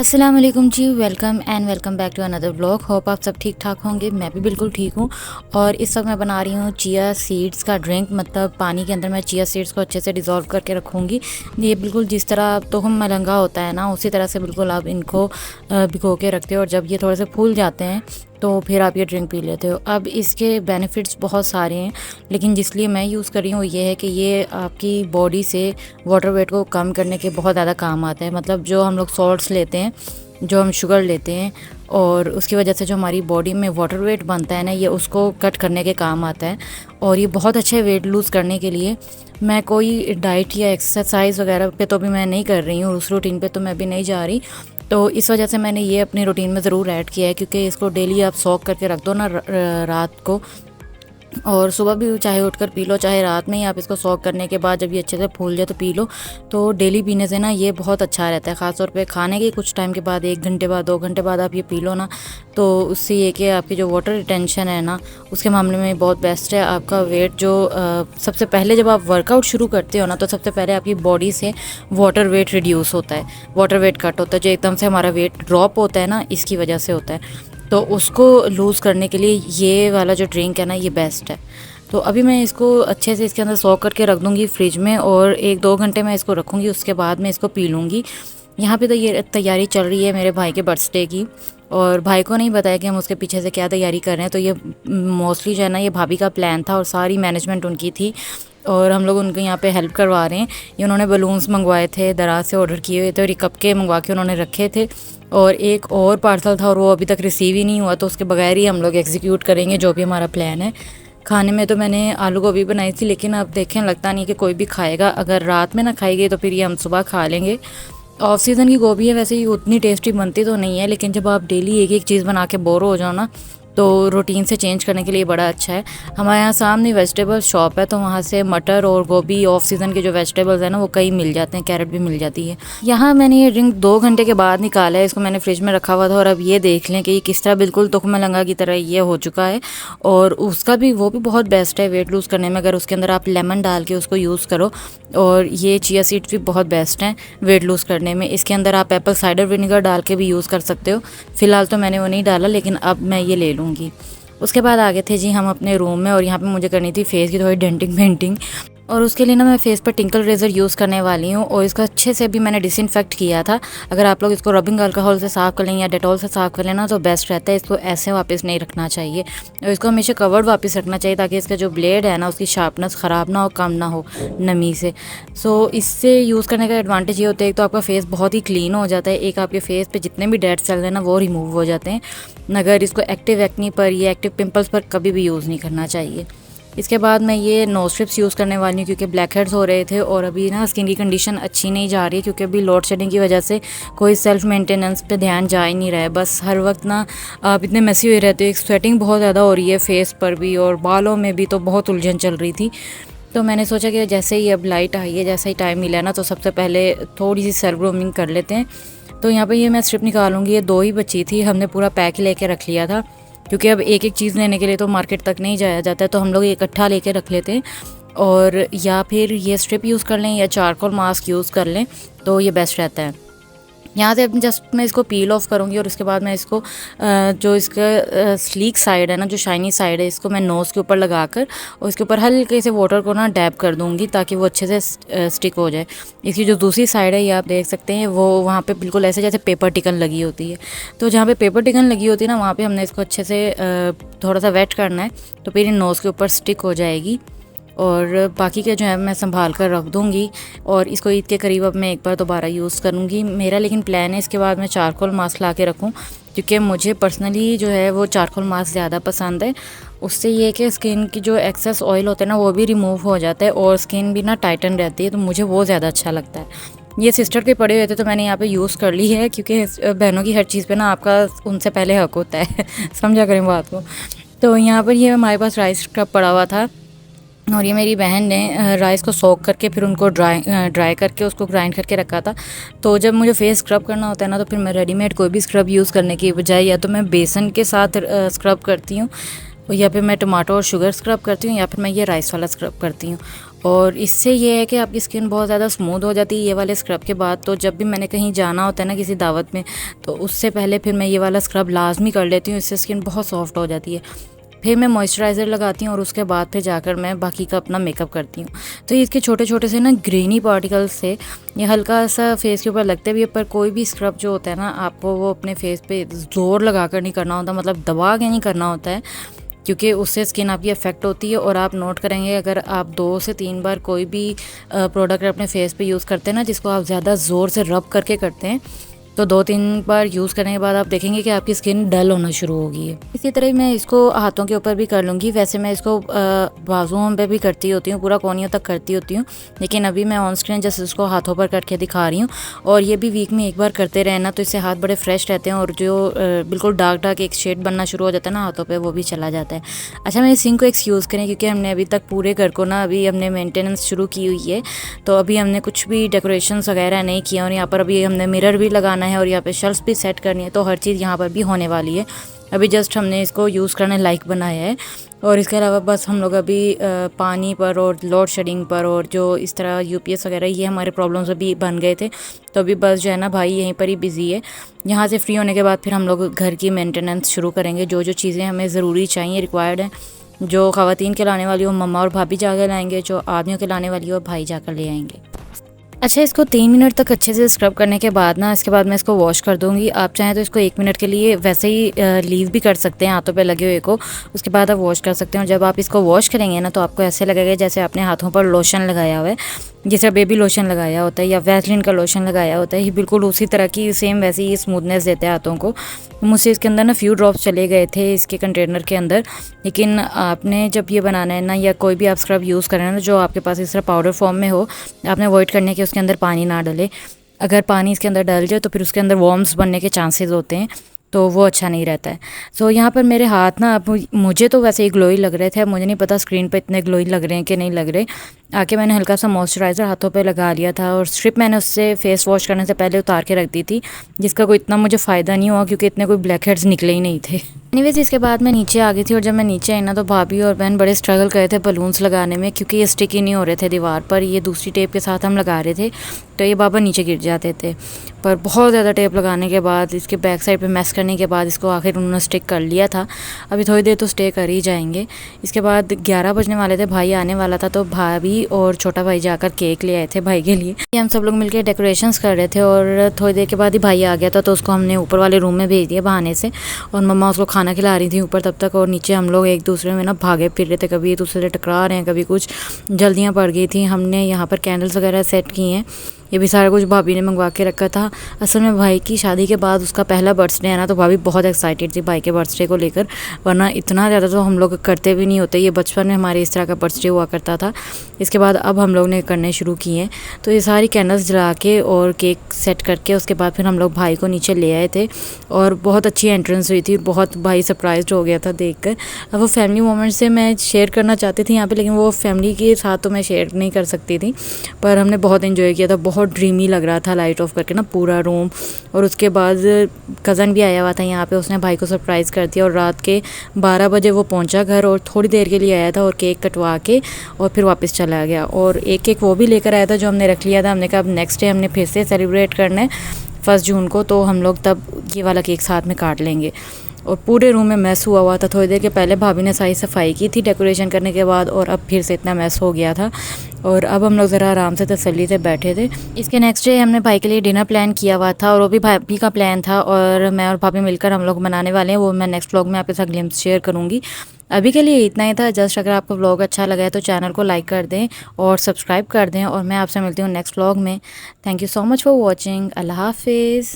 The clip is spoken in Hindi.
अस्सलाम वालेकुम जी, welcome back to another vlog. Hope आप सब ठीक ठाक होंगे। मैं भी बिल्कुल ठीक हूँ। और इस वक्त मैं बना रही हूँ चिया सीड्स का ड्रिंक। मतलब पानी के अंदर मैं चिया सीड्स को अच्छे से डिज़ोल्व करके रखूँगी। ये बिल्कुल जिस तरह तुहम मलंगा होता है ना, उसी तरह से बिल्कुल आप इनको भिगो के रखते हो और जब ये थोड़े से फूल जाते हैं तो फिर आप ये ड्रिंक पी लेते हो। अब इसके बेनिफिट्स बहुत सारे हैं, लेकिन जिसलिए मैं यूज़ कर रही हूँ ये है कि ये आपकी बॉडी से वाटर वेट को कम करने के बहुत ज़्यादा काम आता है। मतलब जो हम लोग सॉल्ट्स लेते हैं, जो हम शुगर लेते हैं, और उसकी वजह से जो हमारी बॉडी में वाटर वेट बनता है ना, ये उसको कट करने के काम आता है। और ये बहुत अच्छे वेट लूज़ करने के लिए मैं कोई डाइट या एक्सरसाइज वगैरह पे तो भी मैं नहीं कर रही हूँ, उस रूटीन पे तो मैं भी नहीं जा रही। तो इस वजह से मैंने ये अपनी रूटीन में ज़रूर ऐड किया है, क्योंकि इसको डेली आप सॉक करके रख दो ना रात को, और सुबह भी चाहे उठकर पी लो, चाहे रात में ही आप इसको सॉक करने के बाद जब ये अच्छे से फूल जाए तो पी लो। तो डेली पीने से ना ये बहुत अच्छा रहता है। ख़ासतौर पे खाने के कुछ टाइम के बाद, 1 घंटे बाद, 2 घंटे बाद आप ये पी लो ना, तो उससे ये कि आपकी जो वाटर रिटेंशन है ना, उसके मामले में बहुत बेस्ट है। आपका वेट जो सबसे पहले जब आप वर्कआउट शुरू करते हो ना, तो सबसे पहले आपकी बॉडी से वाटर वेट रिड्यूस होता है, वाटर वेट कट होता है। जो एकदम से हमारा वेट ड्रॉप होता है ना, इसकी वजह से होता है। तो उसको लूज़ करने के लिए ये वाला जो ड्रिंक है ना, ये बेस्ट है। तो अभी मैं इसको अच्छे से इसके अंदर सॉक करके रख दूँगी फ्रिज में, और 1-2 घंटे मैं इसको रखूँगी, उसके बाद मैं इसको पी लूँगी। यहाँ पे तो ये तैयारी चल रही है मेरे भाई के बर्थडे की, और भाई को नहीं बताया कि हम उसके पीछे से क्या तैयारी कर रहे हैं। तो ये मोस्टली जो है ना, ये भाभी का प्लान था और सारी मैनेजमेंट उनकी थी, और हम लोग उनको यहाँ पे हेल्प करवा रहे हैं। ये उन्होंने बलून्स मंगवाए थे, दराज से ऑर्डर किए हुए थे, और ये कप के मंगवा के उन्होंने रखे थे। और एक और पार्सल था और वो अभी तक रिसीव ही नहीं हुआ, तो उसके बगैर ही हम लोग एग्जीक्यूट करेंगे जो भी हमारा प्लान है। खाने में तो मैंने आलू गोभी बनाई थी, लेकिन अब देखें लगता नहीं कि कोई भी खाएगा। अगर रात में ना खाई गई तो फिर ये हम सुबह खा लेंगे। ऑफ सीज़न की गोभी है, वैसे ही उतनी टेस्टी बनती तो नहीं है, लेकिन जब आप डेली एक एक चीज़ बना के बोर हो जाओ ना, तो रूटीन से चेंज करने के लिए बड़ा अच्छा है। हमारे यहाँ सामने वेजिटेबल शॉप है, तो वहाँ से मटर और गोभी, ऑफ सीज़न के जो वेजिटेबल्स हैं ना, वो कई मिल जाते हैं, कैरेट भी मिल जाती है। यहाँ मैंने ये ड्रिंक 2 घंटे के बाद निकाला है। इसको मैंने फ्रिज में रखा हुआ था, और अब ये देख लें कि ये किस तरह बिल्कुल तुख्म लंगा की तरह ये हो चुका है। और उसका भी वो भी बहुत बेस्ट है वेट लूज़ करने में, अगर उसके अंदर आप लेमन डाल के उसको यूज़ करो। और ये चिया सीड्स भी बहुत बेस्ट हैं वेट लूज़ करने में। इसके अंदर आप एप्पल साइडर विनेगर डाल के भी यूज़ कर सकते हो। फ़िलहाल तो मैंने वो नहीं डाला, लेकिन अब मैं ये ले लूँगी। उसके बाद आ गए थे जी हम अपने रूम में, और यहाँ पे मुझे करनी थी फेस की थोड़ी डेंटिंग पेंटिंग, और उसके लिए ना मैं फेस पर टिंकल रेज़र यूज़ करने वाली हूँ। और इसको अच्छे से भी मैंने डिसइंफेक्ट किया था। अगर आप लोग इसको रबिंग अल्कोहल से साफ़ कर लें या डेटॉल से साफ़ कर लेना तो बेस्ट रहता है। इसको ऐसे वापस नहीं रखना चाहिए, और इसको हमेशा कवर्ड वापस रखना चाहिए, ताकि इसका जो ब्लेड है ना, उसकी शार्पनेस ख़राब ना हो, कम ना हो नमी से। सो इससे यूज़ करने का एडवांटेज ये होता है, एक तो आपका फेस बहुत ही क्लीन हो जाता है, एक आपके फेस पे जितने भी डेड सेल्स हैं ना, वो रिमूव हो जाते हैं। मगर इसको एक्टिव एक्नी पर या एक्टिव पिंपल्स पर कभी भी यूज़ नहीं करना चाहिए। इसके बाद मैं ये नोज स्ट्रिप्स यूज़ करने वाली हूँ, क्योंकि ब्लैक हेड्स हो रहे थे, और अभी ना स्किन की कंडीशन अच्छी नहीं जा रही है, क्योंकि अभी लोड शेडिंग की वजह से कोई सेल्फ मेंटेनेंस पे ध्यान जा ही नहीं रहा है। बस हर वक्त ना आप इतने मेसी हुए रहते हो, एक स्वेटिंग बहुत ज़्यादा हो रही है फेस पर भी, और बालों में भी तो बहुत उलझन चल रही थी। तो मैंने सोचा कि जैसे ही अब लाइट आई है, जैसे ही टाइम मिला ना, तो सबसे पहले थोड़ी सी सेल्फ ग्रूमिंग कर लेते हैं। तो यहाँ पे ये मैं स्ट्रिप निकालूंगी। ये 2 ही बची थी, हमने पूरा पैक लेके रख लिया था, क्योंकि अब एक एक चीज़ लेने के लिए तो मार्केट तक नहीं जाया जाता है, तो हम लोग इकट्ठा लेके रख लेते हैं। और या फिर ये स्ट्रिप यूज़ कर लें या चारकोल मास्क यूज़ कर लें, तो ये बेस्ट रहता है। यहाँ से अब जस्ट मैं इसको पील ऑफ करूँगी, और उसके बाद मैं इसको जो इसका स्लीक साइड है ना, जो शाइनी साइड है, इसको मैं नोज़ के ऊपर लगाकर और इसके ऊपर हल्के से वाटर को ना डैब कर दूँगी, ताकि वो अच्छे से स्टिक हो जाए। इसकी जो दूसरी साइड है, ये आप देख सकते हैं, वो वहाँ पे बिल्कुल ऐसे जैसे पेपर टिकन लगी होती है। तो जहाँ पे पेपर टिकन लगी होती है ना, वहाँ पे हमने इसको अच्छे से थोड़ा सा वेट करना है, तो फिर इन नोज़ के ऊपर स्टिक हो जाएगी। और बाकी के जो है मैं संभाल कर रख दूँगी, और इसको ईद के करीब अब मैं एक बार दोबारा यूज़ करूँगी। मेरा लेकिन प्लान है इसके बाद मैं चारकोल मास्क ला के रखूँ, क्योंकि मुझे पर्सनली जो है वो चारकोल मास्क ज़्यादा पसंद है। उससे ये कि स्किन की जो एक्सेस ऑयल होता है ना, वो भी रिमूव हो जाता है, और स्किन भी ना टाइटन रहती है, तो मुझे वो ज़्यादा अच्छा लगता है। ये सिस्टर के पड़े हुए थे, तो मैंने यहाँ पे यूज़ कर ली है, क्योंकि बहनों की हर चीज़ पे ना आपका उनसे पहले हक होता है समझा करें बात को। तो यहाँ पर ये हमारे पास राइस स्क्रब पड़ा हुआ था, और ये मेरी बहन ने राइस को सोक करके फिर उनको ड्राई करके उसको ग्राइंड करके रखा था। तो जब मुझे फेस स्क्रब करना होता है ना, तो फिर मैं रेडीमेड कोई भी स्क्रब यूज़ करने की बजाय या तो मैं बेसन के साथ स्क्रब करती हूँ, और या फिर मैं टमाटो और शुगर स्क्रब करती हूँ या फिर मैं ये राइस वाला स्क्रब करती हूँ। और इससे ये है कि आपकी स्किन बहुत ज़्यादा स्मूथ हो जाती है ये वाले स्क्रब के बाद। तो जब भी मैंने कहीं जाना होता है ना किसी दावत में, तो उससे पहले फिर मैं ये वाला स्क्रब लाजमी कर लेती हूँ, इससे स्किन बहुत सॉफ्ट हो जाती है। फिर मैं मॉइस्चराइज़र लगाती हूँ और उसके बाद फिर जाकर मैं बाकी का अपना मेकअप करती हूँ। तो इसके छोटे छोटे से ना ग्रेनी पार्टिकल्स से ये हल्का सा फेस के ऊपर लगते भी है, पर कोई भी स्क्रब जो होता है ना आपको वो अपने फेस पे ज़ोर लगा कर नहीं करना होता, मतलब दबा के नहीं करना होता है, क्योंकि उससे स्किन आपकी अफेक्ट होती है। और आप नोट करेंगे अगर आप 2 से 3 बार कोई भी प्रोडक्ट अपने फेस पे यूज़ करते हैं ना जिसको आप ज़्यादा ज़ोर से रब करके करते हैं, तो 2-3 बार यूज़ करने के बाद आप देखेंगे कि आपकी स्किन डल होना शुरू होगी है। इसी तरह मैं इसको हाथों के ऊपर भी कर लूँगी। वैसे मैं इसको बाजुओं पे भी करती होती हूँ, पूरा कोहनियों तक करती होती हूँ, लेकिन अभी मैं ऑन स्क्रीन जस्ट इसको हाथों पर करके दिखा रही हूँ। और ये भी वीक में एक बार करते रहना, तो इससे हाथ बड़े फ्रेश रहते हैं और जो बिल्कुल डार्क डार्क एक शेड बनना शुरू हो जाता है ना हाथों पर, वो भी चला जाता है। अच्छा, मैं इस सिंक को एक्सक्यूज़ करें क्योंकि हमने अभी तक पूरे घर को ना अभी हमने मेंटेनेंस शुरू की हुई है, तो अभी हमने कुछ भी डेकोरेशन वगैरह नहीं किया। और यहाँ पर अभी हमने मिरर भी लगाना है और यहाँ पे शेल्फ भी सेट करनी है, तो हर चीज़ यहाँ पर भी होने वाली है। अभी जस्ट हमने इसको यूज़ करने लायक बनाया है। और इसके अलावा बस हम लोग अभी पानी पर और लोड शेडिंग पर और जो इस तरह यूपीएस वगैरह ये हमारे प्रॉब्लम्स अभी बन गए थे, तो अभी बस जो है ना भाई यहीं पर ही बिज़ी है। यहाँ से फ्री होने के बाद फिर हम लोग घर की मेंटेनेंस शुरू करेंगे। जो जो चीज़ें हमें ज़रूरी चाहिए, रिक्वायर्ड हैं, जो ख़वातीन के लाने वाली हो मम्मा और भाभी जाकर लाएंगे, जो आदमियों के लाने वाली हो भाई जाकर ले आएंगे। अच्छा, इसको 3 मिनट तक अच्छे से स्क्रब करने के बाद ना इसके बाद मैं इसको वॉश कर दूंगी। आप चाहें तो इसको 1 मिनट के लिए वैसे ही लीव भी कर सकते हैं हाथों पे लगे हुए को, उसके बाद आप वॉश कर सकते हैं। और जब आप इसको वॉश करेंगे ना तो आपको ऐसे लगेगा जैसे आपने हाथों पर लोशन लगाया हुआ है, जैसे बेबी लोशन लगाया होता है या वैसलीन का लोशन लगाया होता है, ये बिल्कुल उसी तरह की सेम वैसी ही स्मूथनेस देता है हाथों को। मुझसे इसके अंदर ना फ्यू ड्रॉप्स चले गए थे इसके कंटेनर के अंदर, लेकिन आपने जब ये बनाना है ना या कोई भी आप स्क्रब यूज़ करें ना जो आपके पास इस तरह पाउडर फॉर्म में हो, आपने अवॉइड करने के उसके अंदर पानी ना डले। अगर पानी इसके अंदर डल जाए तो फिर उसके अंदर वॉर्म्स बनने के चांसेस होते हैं, तो वो अच्छा नहीं रहता है। सो यहाँ पर मेरे हाथ ना अब मुझे तो वैसे ही ग्लोई लग रहे थे, अब मुझे नहीं पता स्क्रीन पे इतने ग्लोई लग रहे हैं कि नहीं लग रहे। आके मैंने हल्का सा मॉइस्चराइज़र हाथों पे लगा लिया था और स्ट्रिप मैंने उससे फेस वॉश करने से पहले उतार के रख दी थी, जिसका कोई इतना मुझे फ़ायदा नहीं हुआ क्योंकि इतने कोई ब्लैक हेड्स निकले ही नहीं थे। एनीवेज इसके बाद मैं नीचे आ गई थी और जब मैं नीचे आई ना तो भाभी और बहन बड़े स्ट्रगल कर रहे थे बलून्स लगाने में, क्योंकि ये स्टिकी नहीं हो रहे थे दीवार पर। ये दूसरी टेप के साथ हम लगा रहे थे तो ये बाबा नीचे गिर जाते थे, पर बहुत ज़्यादा टेप लगाने के बाद इसके बैक साइड पे मैश करने के बाद इसको आखिर उन्होंने स्टिक कर लिया था। अभी थोड़ी देर तो स्टे कर ही जाएंगे। इसके बाद 11 बजने वाले थे, भाई आने वाला था, तो भाभी और छोटा भाई जाकर केक ले आए थे भाई के लिए। हम सब लोग मिलकर डेकोरेशंस कर रहे थे और थोड़ी देर के बाद ही भाई आ गया था, तो उसको हमने ऊपर वाले रूम में भेज दिया बहाने से। और मम्मा उसको खाना खिला रही थी ऊपर तब तक, और नीचे हम लोग एक दूसरे में ना भागे फिर रहे थे, कभी एक दूसरे से टकरा रहे हैं, कभी कुछ जल्दियाँ पड़ गई थी। हमने यहाँ पर कैंडल्स वगैरह सेट की हैं, ये भी सारा कुछ भाभी ने मंगवा के रखा था। असल में भाई की शादी के बाद उसका पहला बर्थडे है ना, तो भाभी बहुत एक्साइटेड थी भाई के बर्थडे को लेकर, वरना इतना ज़्यादा तो हम लोग करते भी नहीं होते। ये बचपन में हमारे इस तरह का बर्थडे हुआ करता था, इसके बाद अब हम लोग ने करने शुरू किए हैं। तो ये सारी कैंडल्स जला के और केक सेट करके उसके बाद फिर हम लोग भाई को नीचे ले आए थे और बहुत अच्छी एंट्रेंस हुई थी। बहुत भाई सरप्राइज्ड हो गया था देखकर। अब वो फैमिली मोमेंट से मैं शेयर करना चाहती थी यहाँ पे, लेकिन वो फैमिली के साथ तो मैं शेयर नहीं कर सकती थी, पर हमने बहुत एंजॉय किया था। बहुत ड्रीमी लग रहा था लाइट ऑफ करके ना पूरा रूम। और उसके बाद कज़न भी आया हुआ था यहाँ पे, उसने भाई को सरप्राइज़ कर दिया और रात के 12 बजे वो पहुँचा घर और थोड़ी देर के लिए आया था और केक कटवा के और फिर वापस चला गया। और एक केक वो भी लेकर आया था जो हमने रख लिया था। हमने कहा अब नेक्स्ट डे हमने फिर से सेलिब्रेट करना है 1 जून को, तो हम लोग तब ये वाला केक साथ में काट लेंगे। और पूरे रूम में मैस हुआ था। थोड़ी देर के पहले भाभी ने सारी सफाई की थी डेकोरेशन करने के बाद, और अब फिर से इतना मैस हो गया था। और अब हम लोग ज़रा आराम से तसल्ली से बैठे थे। इसके नेक्स्ट डे हमने भाई के लिए डिनर प्लान किया हुआ था और वो भी भाभी का प्लान था, और मैं और भाभी मिलकर हम लोग बनाने वाले हैं। वो मैं नेक्स्ट व्लॉग में आपके साथ ग्लिम्स शेयर करूँगी। अभी के लिए इतना ही था। जस्ट अगर आपको व्लॉग अच्छा लगा है तो चैनल को लाइक कर दें और सब्सक्राइब कर दें, और मैं आपसे मिलती हूँ नेक्स्ट व्लॉग में। Thank you so much for watching. अल्लाह हाफिज़।